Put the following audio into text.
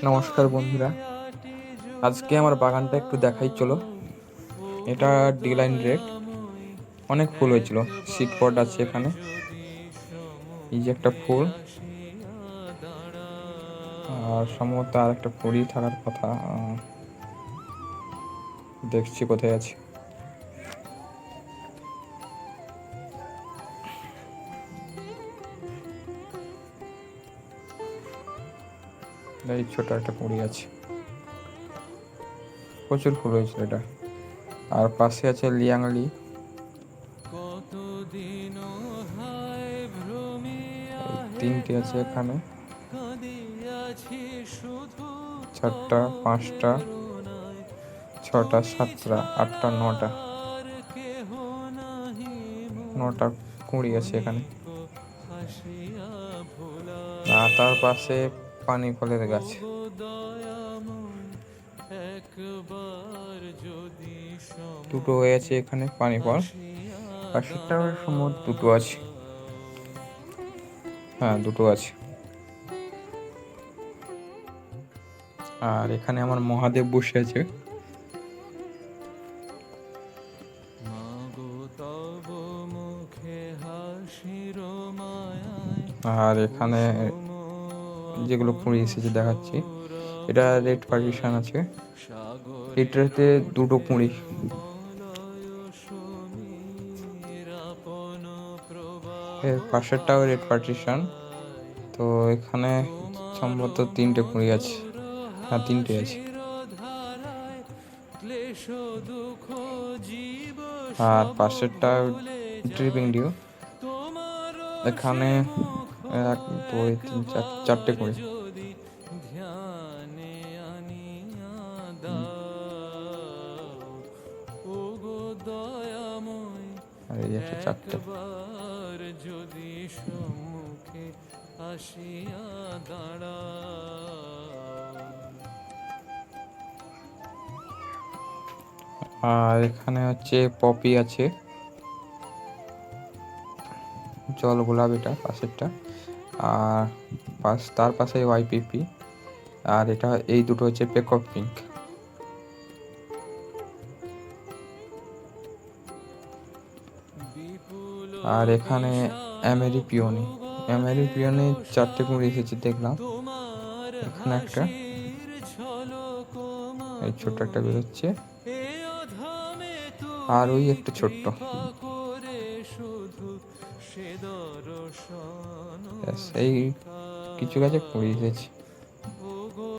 নমস্কার বন্ধুরা, আজকে আমার বাগানটা একটু দেখাই চলো। এটা ডিলাইন রেড, অনেক ফুল হয়েছিল। সিড পট আছে এখানে, এই যে একটা ফুল, আর সম্ভবত আর একটা কুড়ি থাকার কথা। দেখছি কোথায় আছে। এই ছোট একটা কুড়ি আছে, প্রচুর ফুল হয়েছিল এটা। আর পাশে আছে লিয়াংলি, তিনটে আছে এখানে, 4টা 5টা 6টা 7টা 8টা 9টা কুড়ি আছে এখানে। আর তার পাশে পানি ফলের গাছ, দুটো হয়েছে এখানে পানি ফল। পাশেরটা সম্ভবত দুটো আছে, হ্যাঁ দুটো আছে। আর এখানে আমার মহাদেব বসে আছে। আর এখানে যেগুলো কুড়ি এসেছে দেখাচ্ছি, এটা রেড পার্টিশন আছে, এটাতে দুটো কুড়ি। এর পাশেরটাও রেড পার্টিশন, তো এখানে সম্ভবত 3টে কুড়ি আছে, হ্যাঁ 3টে আছে। আর পাশেরটা ড্রিপিং ডিউ, এখানে 1 2 3 4 4টে কুড়ি। আর এই একটা 4টে। আর এখানে হচ্ছে পপি আছে, জল গোলাপ এটা পাশেরটা। আর তার পাশে ওয়াইপিপি। আর এটা এই দুটো হচ্ছে পেকক পিঙ্ক। আর এখানে অ্যামেরিপিওনি 4টে কুড়ি এসেছে দেখলাম। এখানে একটা, এই ছোট্ট একটা বেরোচ্ছে, আর ওই একটা ছোট্ট। এই কিছু গাছে কুড়ি এসেছে।